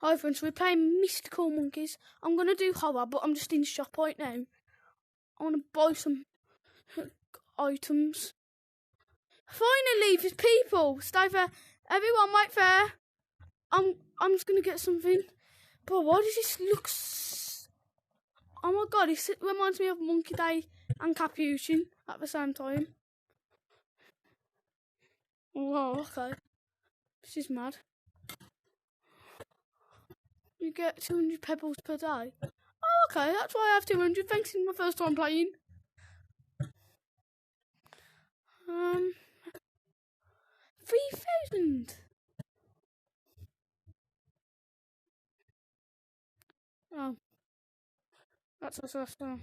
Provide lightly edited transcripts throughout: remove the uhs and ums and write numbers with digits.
Hi friends, we're playing Mystical Monkeys. I'm going to do horror, but I'm just in shop right now. I want to buy some items. Finally, there's people. Stay there. Everyone wait there. I'm just going to get something. But why does this look... Oh my god, it reminds me of Monkey Day and Capuchin at the same time. Oh, okay. This is mad. You get 200 pebbles per day. Oh, okay, that's why I have 200. Thanks, it's my first time playing. 3,000. Oh, that's awesome.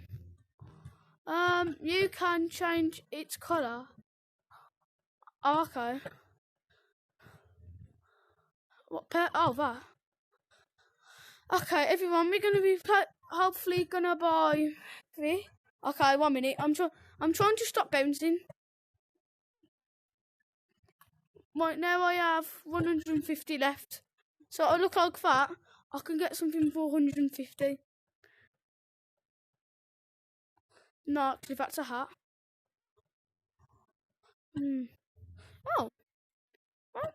You can change its colour. Oh, okay. What pet? Oh, that. Okay, everyone, we're gonna be hopefully gonna buy 3. Okay, 1 minute. I'm trying to stop bouncing. Right now, I have 150 left. So I look like that. I can get something for 150. No, actually, that's a hat. Oh. Well, I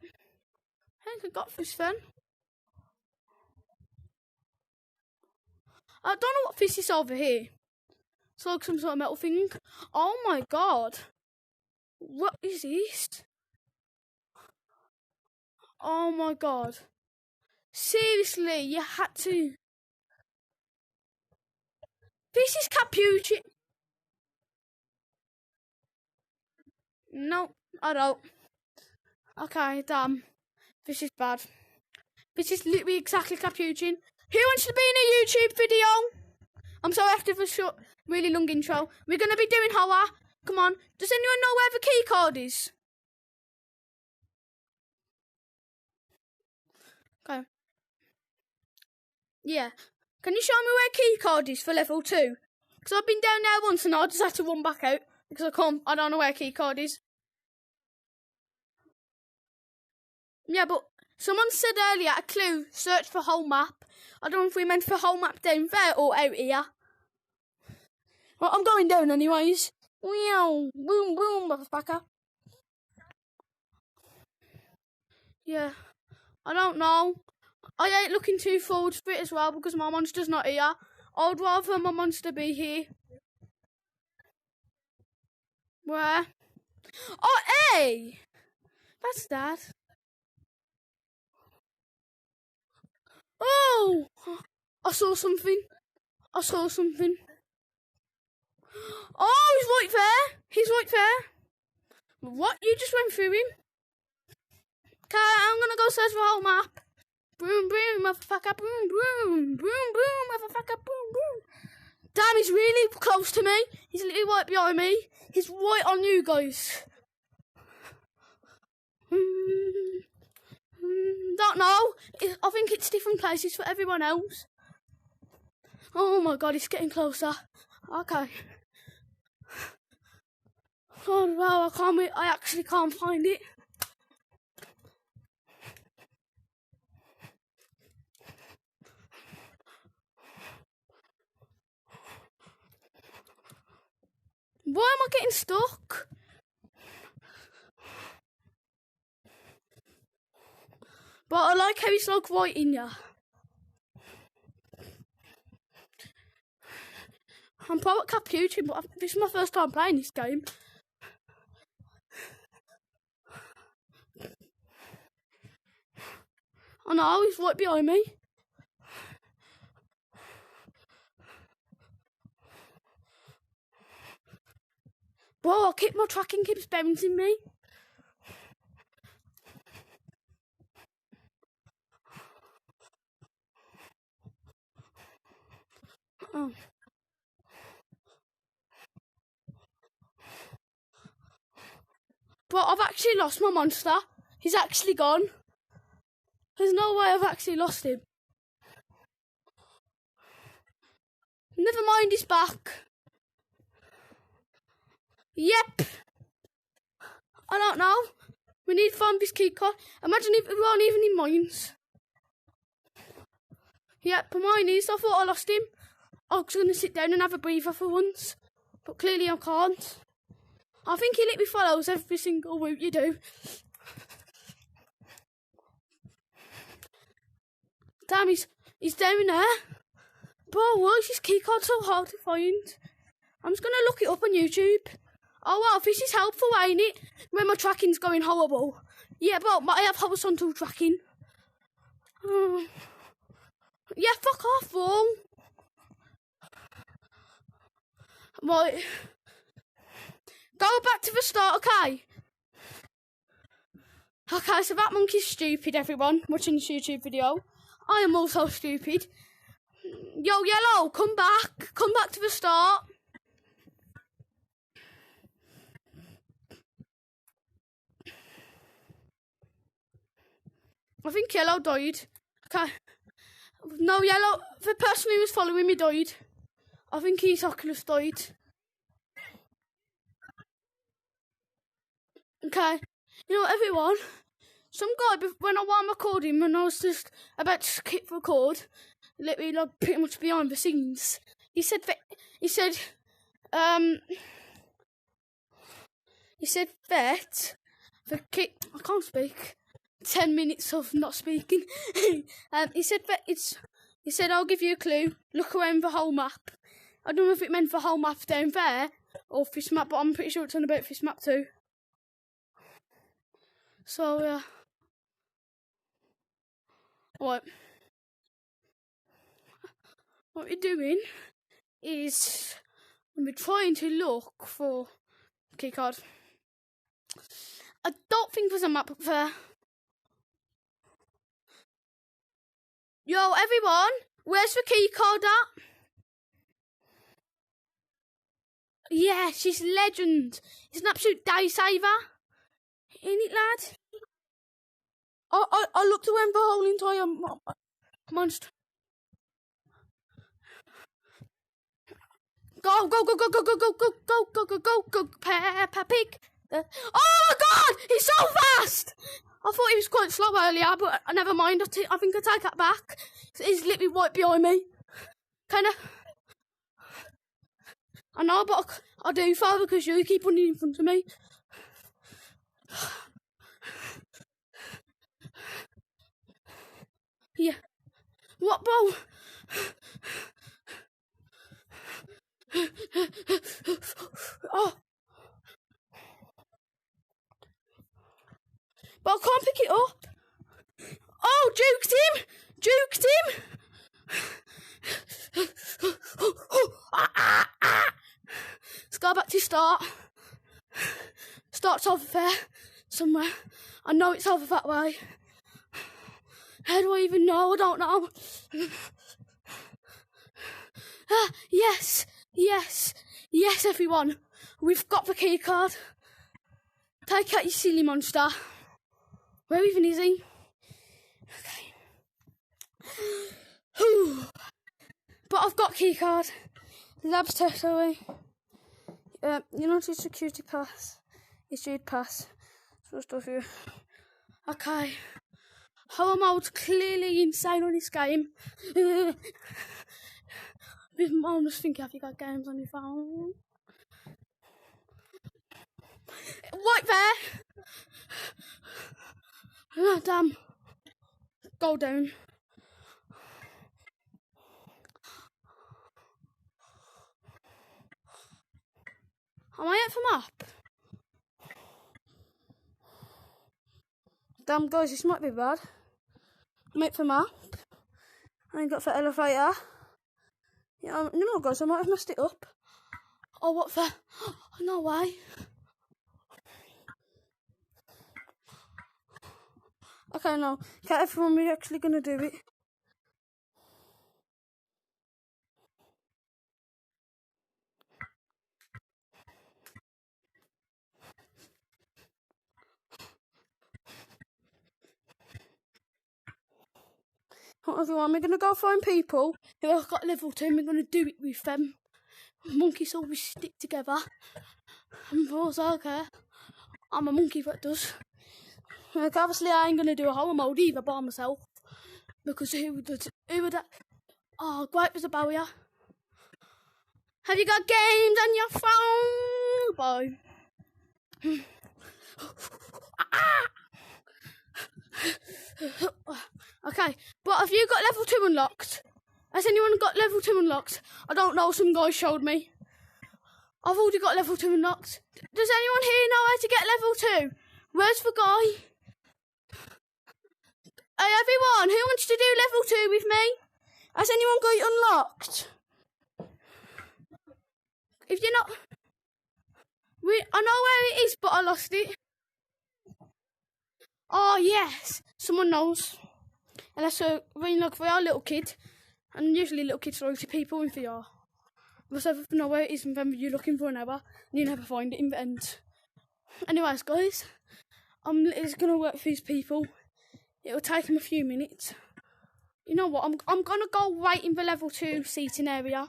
think I got this then. I don't know what this is over here. It's like some sort of metal thing. Oh my god. What is this? Oh my god. Seriously, you had to. This is Capuchin. No, I don't. Okay, damn. This is bad. This is literally exactly Capuchin. Who wants to be in a YouTube video? I'm so active for short, really long intro. We're going to be doing horror. Come on. Does anyone know where the key card is? Okay. Yeah. Can you show me where key card is for level 2? Because I've been down there once and I just had to run back out. Because I don't know where key card is. Yeah, but someone said earlier, a clue, search for whole map. I don't know if we meant for whole map down there or out here. Well, I'm going down anyways. Wow, boom, boom, motherfucker. Yeah, I don't know. I ain't looking too forward to it as well because my monster's not here. I'd rather my monster be here. Where? Oh, hey! That's Dad. Oh! I saw something. Oh, he's right there. What? You just went through him? Okay, I'm gonna go search for the whole map. Boom, boom, motherfucker, boom, boom, boom, boom, motherfucker, boom, boom. Damn, he's really close to me. He's literally right behind me. He's right on you guys. Don't know. I think it's different places for everyone else. Oh my god, it's getting closer. Okay. Oh no, I actually can't find it. Why am I getting stuck? But I like how he's like right in ya. I'm probably Capuchin, but this is my first time playing this game. Oh no, he's right behind me. Bro, my tracking keeps bouncing me. Oh. But I've actually lost my monster. He's actually gone. There's no way I've actually lost him. Never mind, he's back. Yep. I don't know. We need to find this key card. Imagine if we weren't even in mines. Yep, mine is. I thought I lost him. I was going to sit down and have a breather for once, but clearly I can't. I think he literally follows every single route you do. Damn, he's down there. Bro, why is his keycard so hard to find? I'm just going to look it up on YouTube. Oh wow, this is helpful, ain't it? When my tracking's going horrible. Yeah, but I have horizontal tracking. Yeah, fuck off, bro. Right. Go back to the start, okay? Okay, so that monkey's stupid, everyone, watching this YouTube video. I am also stupid. Yo, Yellow, come back. Come back to the start. I think Yellow died. Okay. No, Yellow, the person who was following me died. I think his Oculus died. Okay. You know, everyone, some guy, when I was recording, when I was just about to skip record, literally like pretty much behind the scenes, he said that the kid, I can't speak. 10 minutes of not speaking. He said I'll give you a clue. Look around the whole map. I don't know if it meant the whole map down there or this map, but I'm pretty sure it's on about this map too. So yeah. Right. What we're doing is we're trying to look for a keycard. I don't think there's a map up there. Yo, everyone, where's the keycard at? Yeah, she's legend. It's an absolute day saver. Ain't it, lad? I looked around the whole entire monster. Go, go, go, go, go, go, go, go, go, go, go, go, go, Peppa Pig. Oh my God, he's so fast! I thought he was quite slow earlier, but never mind. I think I take that back. He's literally right behind me. Kinda. I know, but I do far because you keep running in front of me. Yeah. What, bro? Oh. But I can't pick it up. Oh, juked him! Juked him! Let's go back to start. Start's over there, somewhere. I know it's over that way. How do I even know? I don't know. Yes, yes, yes, everyone. We've got the key card. Take out, you silly monster. Where even is he? Okay. But I've got key card. Labs test away. You know, it's security pass. Issued pass. So stuff here. Okay. Horror mode's clearly insane on this game. My mum was thinking, have you got games on your phone? Right there! Oh, damn. Go down. Am I at the map? Damn, guys, this might be bad. I'm at the map. I ain't got the elevator. Yeah, you know, guys, I might have messed it up. Oh, what the? Oh, no way. Okay, no. Okay, everyone, we're actually going to do it. Right, everyone, we're going to go find people who have got level 2 and we're going to do it with them. Monkeys always stick together. And of okay. I'm a monkey that does. Like, obviously I ain't going to do a horror mode either by myself. Because who would that? Oh, great was a barrier. Have you got games on your phone, boy? Okay, but have you got level 2 unlocked? Has anyone got level 2 unlocked? I don't know, some guy showed me. I've already got level 2 unlocked. Does anyone here know how to get level 2? Where's the guy? Hey everyone, who wants to do level 2 with me? Has anyone got it unlocked? If you're not... I know where it is, but I lost it. Oh yes, someone knows. And that's a really look for our little kid. And usually little kids throw to people in VR. Because I know where it is and then you're looking for an hour and you never find it in the end. Anyways guys, it's gonna work for these people. It'll take them a few minutes. You know what, I'm gonna go right in the level 2 seating area.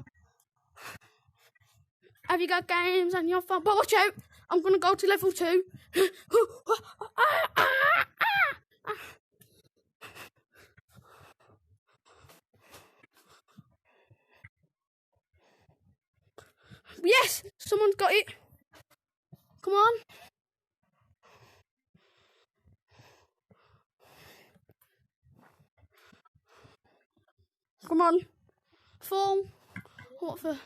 Have you got games on your phone? But watch out, I'm gonna go to level 2. Yes, someone's got it. Come on. Come on. Fall. What for?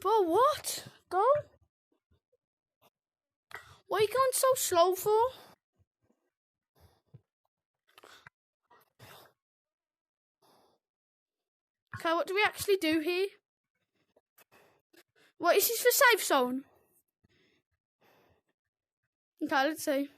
For what? Go. What are you going so slow for? Okay, what do we actually do here? What is this for safe zone? Okay, let's see.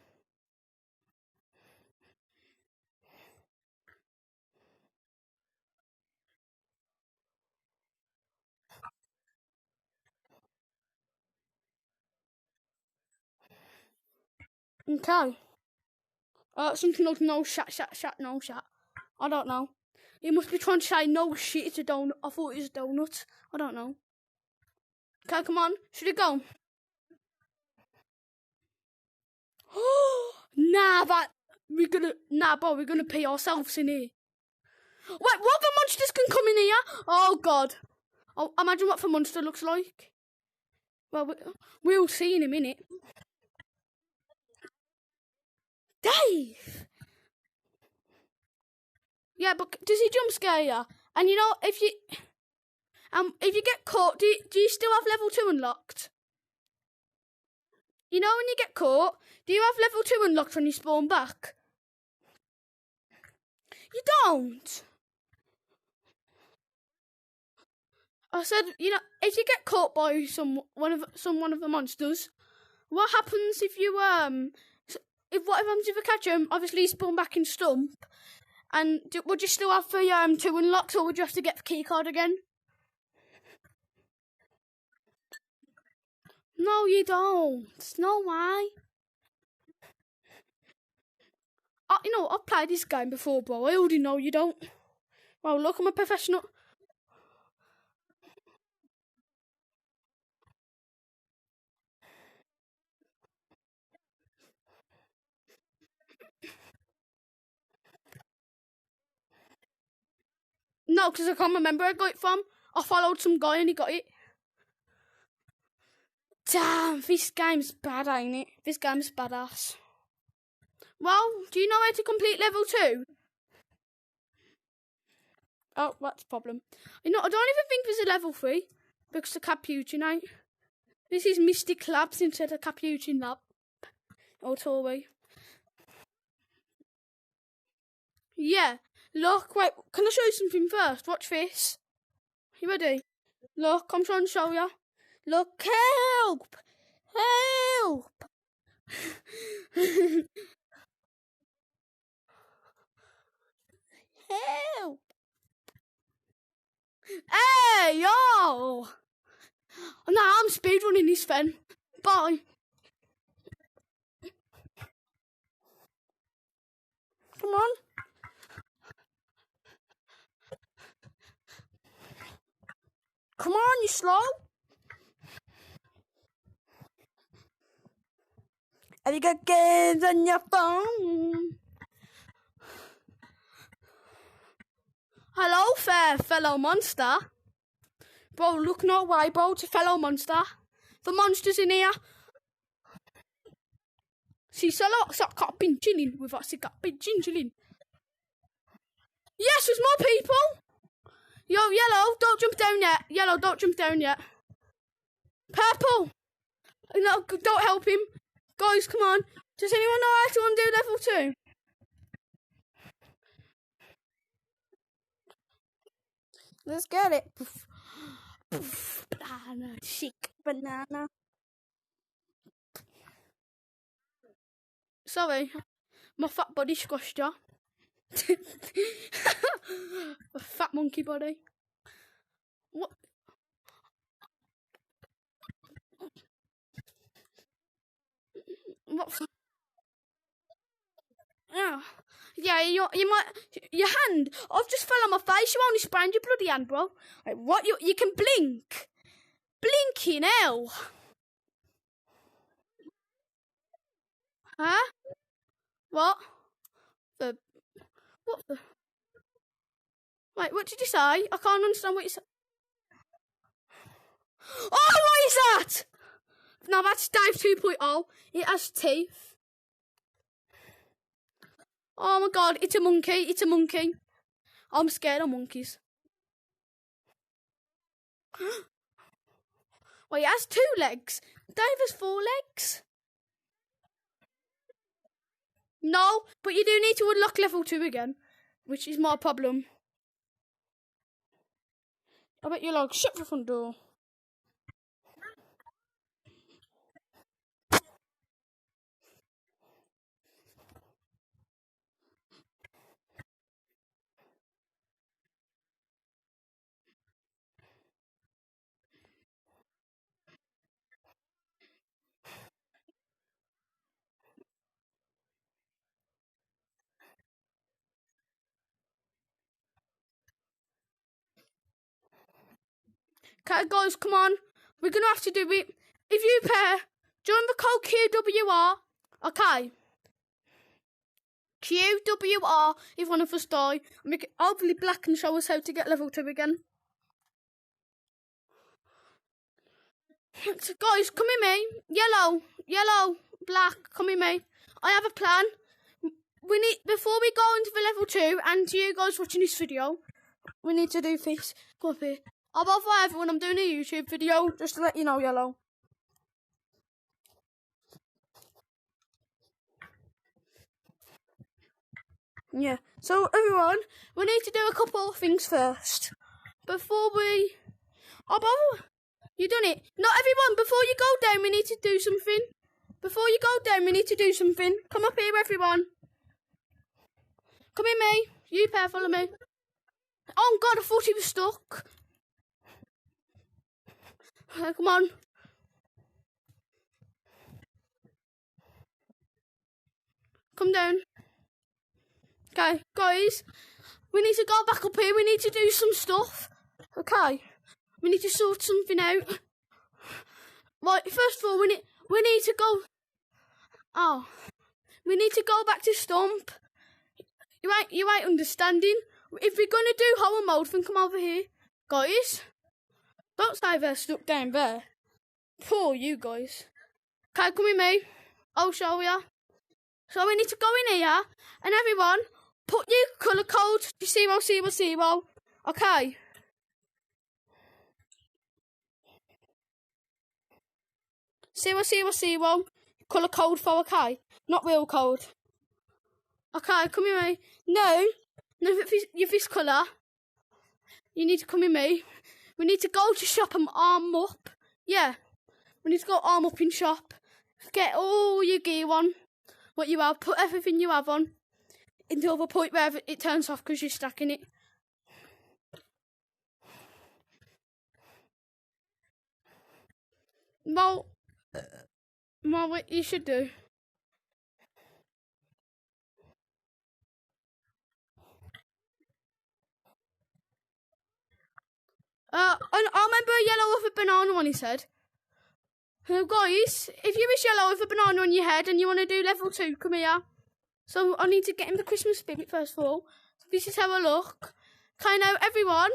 Okay. Something like no shot, no shot. I don't know. He must be trying to say no shit, it's a donut. I thought it was a donut. I don't know. Okay, come on. Should it go? We're gonna pee ourselves in here. Wait, what other monsters can come in here? Oh god. Oh, imagine what the monster looks like. Well, we'll see in a minute. Dave! Yeah, but does he jump scare you? And you know, if you get caught, do you still have level 2 unlocked? You know when you get caught, do you have level 2 unlocked when you spawn back? You don't? I said, you know, if you get caught by one of the monsters, what happens if you what happens if you catch him? Obviously, you spawn back in Stump, and would you still have the 2 unlocked, or would you have to get the key card again? No, you don't. No way. You know, I've played this game before, bro. I already know you don't. Well, look, I'm a professional. No, because I can't remember where I got it from. I followed some guy and he got it. Damn, this game's bad, ain't it? This game's badass. Well, do you know how to complete level 2? Oh, that's a problem. You know, I don't even think there's a level 3 because the Capuchin ain't. This is Mystic Labs instead of Capuchin Lab. Or Tory. Yeah. Look, wait, can I show you something first? Watch this. You ready? Look, I'm trying to show you. Look, help! Help! Help! Hey, yo! Now I'm speedrunning this then. Bye. Come on. Come on, you slow. Have you got games on your phone? fair fellow monster. Bro, look no way, bro. It's a fellow monster. The monster's in here. See, so got been chilling with us. He got been chilling. Yes, there's more people. Yo, yellow, don't jump down yet. Yellow, don't jump down yet. Purple. No, don't help him. Guys, come on. Does anyone know how to undo level 2? Let's get it. Banana, chic banana. Sorry, my fat body squashed you. A fat monkey body. What? What? Yeah, you might. Your hand. I've just fell on my face. You only sprained your bloody hand, bro. Like, what? You can blink. Blinking hell. Huh? What? What the? Wait, what did you say? I can't understand what you said. Oh, what is that? No, that's Dave 2.0. It has teeth. Oh my god, it's a monkey. It's a monkey. I'm scared of monkeys. Wait, it has 2 legs. Dave has 4 legs. No, but you do need to unlock level 2 again, which is my problem. I bet you're like, shut the front door. Okay, guys, come on. We're going to have to do it. If you pair, join the code QWR. Okay. QWR if one of us die. Make it hopefully black and show us how to get level 2 again. So guys, come with me. Yellow, black, come with me. I have a plan. We need, before we go into the level 2, and to you guys watching this video, we need to do this. Come up here. I'll bother everyone, I'm doing a YouTube video, just to let you know, yellow. Yeah, so everyone, we need to do a couple of things first. Before we... I'll bother... You done it. Not everyone, before you go down, we need to do something. Before you go down, we need to do something. Come up here, everyone. Come in, me. You pair, follow me. Oh, God, I thought he was stuck. Come on. Come down. Okay, guys. We need to go back up here. We need to do some stuff. Okay. We need to sort something out. Right, first of all, we need to go... Oh. We need to go back to Stomp. You ain't understanding. If we're going to do horror mode, then come over here. Guys. Don't stay there stuck down there. Poor you guys. Okay, come with me. I'll show you. So we need to go in here. And everyone, put your colour code to 000. Okay. Zero. Colour code for okay. Not real code. Okay, come with me. No, if this colour, you need to come with me. We need to go to shop and arm up. Yeah. We need to go arm up in shop. Get all your gear on. What you have. Put everything you have on. Until the point where it turns off because you're stacking it. Well, what you should do. I remember a yellow with a banana on his head. Guys, if you wish yellow with a banana on your head and you want to do level 2, come here. So I need to get him the Christmas spirit first of all. So this is how I look. Okay, now everyone.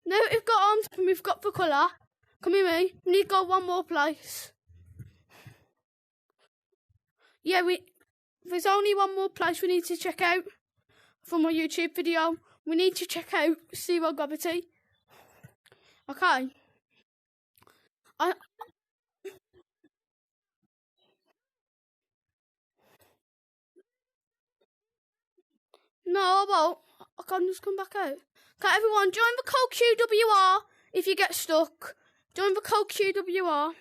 Now that we've got arms and we've got the colour. Come here, me. We need to go one more place. Yeah, there's only one more place we need to check out from my YouTube video. We need to check out zero gravity. Okay. No, I won't. I can't just come back out. Okay, everyone, join the code QWR if you get stuck. Join the code QWR.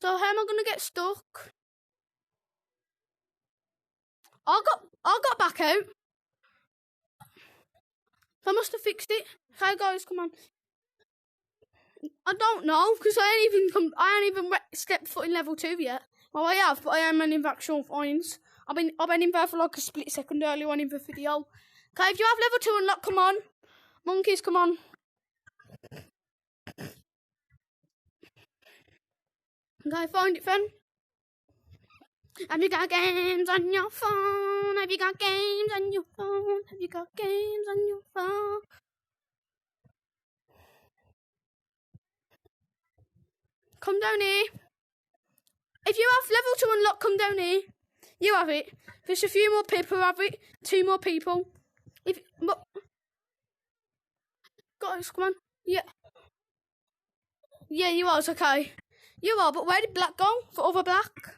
So how am I gonna get stuck? I got back out. I must have fixed it. Okay, guys, come on. I don't know because I ain't even stepped foot in level 2 yet. Well, I have, but I am in the actual finds. I've been in there for like a split second earlier on in the video. Okay, if you have level 2 unlocked, come on, monkeys, come on. Okay, find it then. Have you got games on your phone? Have you got games on your phone? Have you got games on your phone? Come down here. If you have level 2 unlocked, come down here. You have it. There's a few more people who have it. 2 more people. Guys, come on. Yeah. Yeah, you are, okay. You are, but where did Black go? For other Black?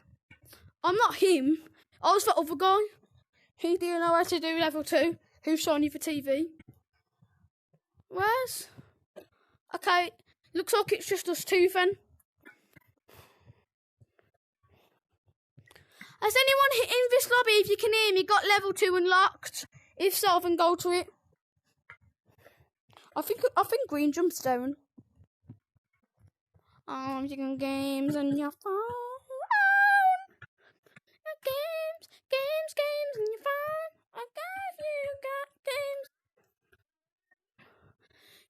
I'm not him. I was the other guy. Who do you know how to do level 2? Who's showing you for TV? Where's? Okay, looks like it's just us 2 then. Has anyone in this lobby, if you can hear me, got level 2 unlocked? If so, then go to it. I think green jumps down. Oh, you can games on your phone. Games on your phone. Okay, if you got games.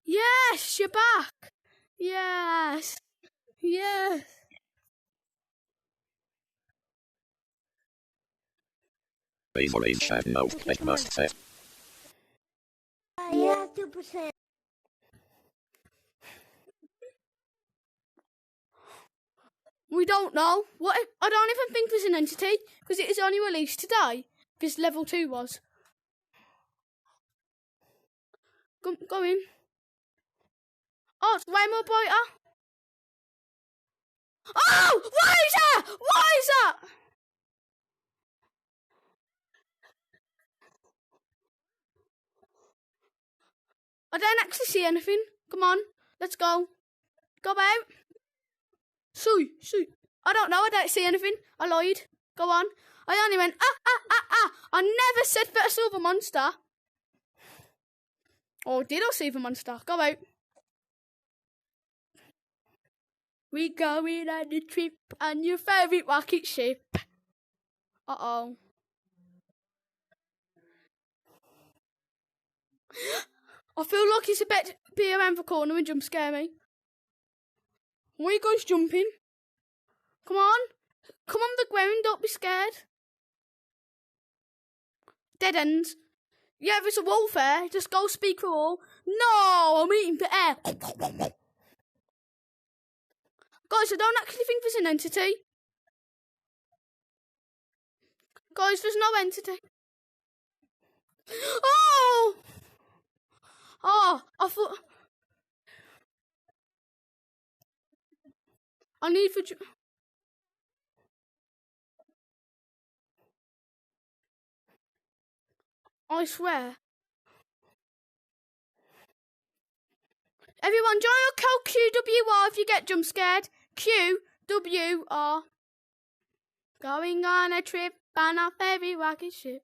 Yes, you're back. Yes. Yes. Yeah, 2%. We don't know. I don't even think there's an entity because it is only released today. This level 2 was. Go in. Oh, it's way more brighter. Oh, what is that? What is that? I don't actually see anything. Come on, let's go. Go out. See. I don't know. I don't see anything. I lied. Go on. I only went I never said that I saw the monster. Or did I see the monster? Go out. We going on a trip on your favourite rocket ship. Uh-oh. I feel like he's about to be around the corner and jump scare me. Why are you guys jumping? Come on. Come on the ground, don't be scared. Dead ends. Yeah, there's a wolf there. Just go speak for all. No, I'm eating the air. Guys, I don't actually think there's an entity. Guys, there's no entity. Oh! Oh, I thought... I need for... I swear. Everyone, join our code QWR if you get jump scared. QWR. Going on a trip on our favourite rocket ship.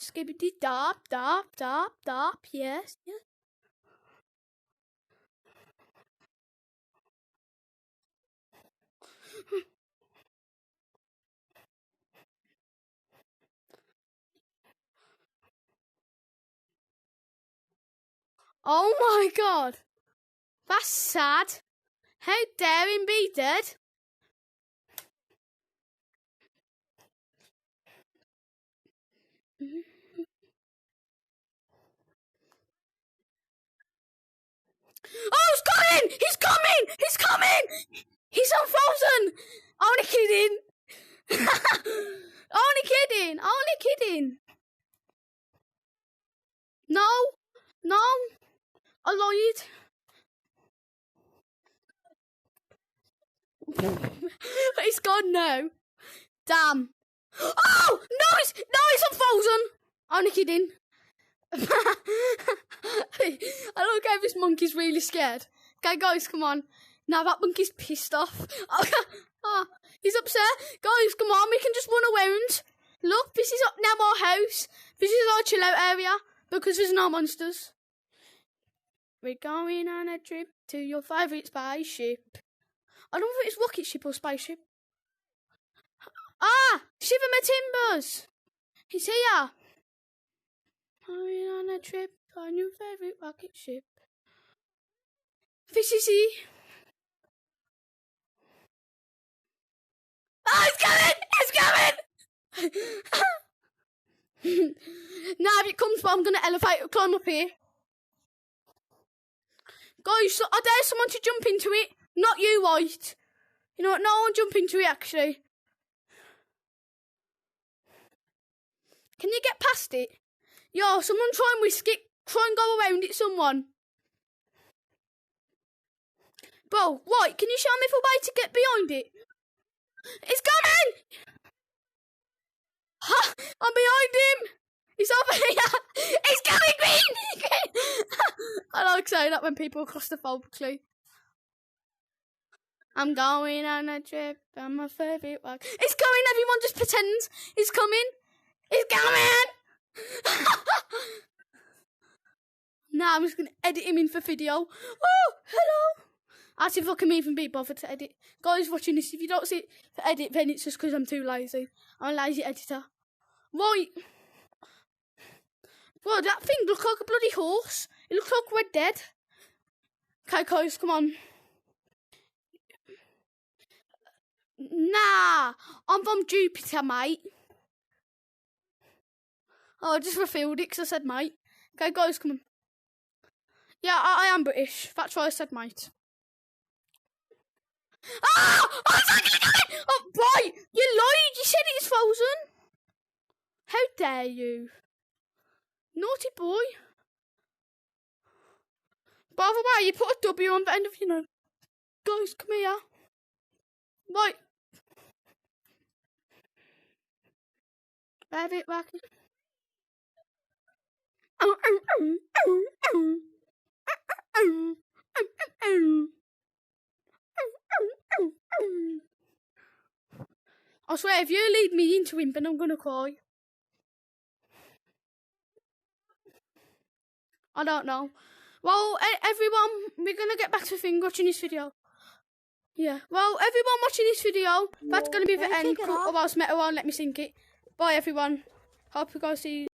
Skibbity dop, yes. Oh my god. That's sad. How dare him be dead? Oh, he's coming! He's coming! He's coming! He's unfrozen! Only kidding! Only kidding! Only kidding! No! No! I lied. He's gone now. Damn. Oh! No, he's unfrozen! Only kidding. I look how this monkey's really scared. Okay, guys, come on. Now that monkey's pissed off. Oh, he's upset. Guys, come on, we can just run around. Look, this is now our house. This is our chill out area because there's no monsters. We're going on a trip to your favourite spaceship. I don't know if it's rocket ship or spaceship. Ah, Shiver My Timbers. He's here. Going on a trip on your favourite rocket ship. This is he. Oh, it's coming! It's coming! Now if it comes, but I'm going to climb up here. Guys, I dare someone to jump into it. Not you, White. You know what? No one jump into it, actually. Can you get past it? Yo, someone try and whisk it. Try and go around it, someone. Bro, White, can you show me the way to get behind it? It's coming! Ha! I'm behind him! He's over here! He's coming, Green! I like saying that when people are claustrophobic. I'm going on a trip on my favourite walk. It's coming, everyone just pretends. It's coming. It's coming! Now I'm just going to edit him in for video. Oh, hello! As if I can even be bothered to edit. Guys watching this, if you don't see it for edit, then it's just because I'm too lazy. I'm a lazy editor. Right. Well, that thing looks like a bloody horse. It looks like Red Dead. Okay, guys, come on. Nah, I'm from Jupiter, mate. Oh, I just revealed it because I said mate. Okay, guys, come on. Yeah, I am British. That's why I said mate. Ah! Oh, it's actually coming! Oh, boy! You lied! You said it's frozen! How dare you? Naughty boy. By the way, you put a W on the end of your name. Guys, come here. Right. Have it back. I swear, if you lead me into him, then I'm gonna cry. I don't know. Well, everyone, we're gonna get back to watching this video. Yeah. Well, everyone watching this video, that's gonna be the end. Or else Meta won't let me sync it. Bye, everyone. Hope you guys see you.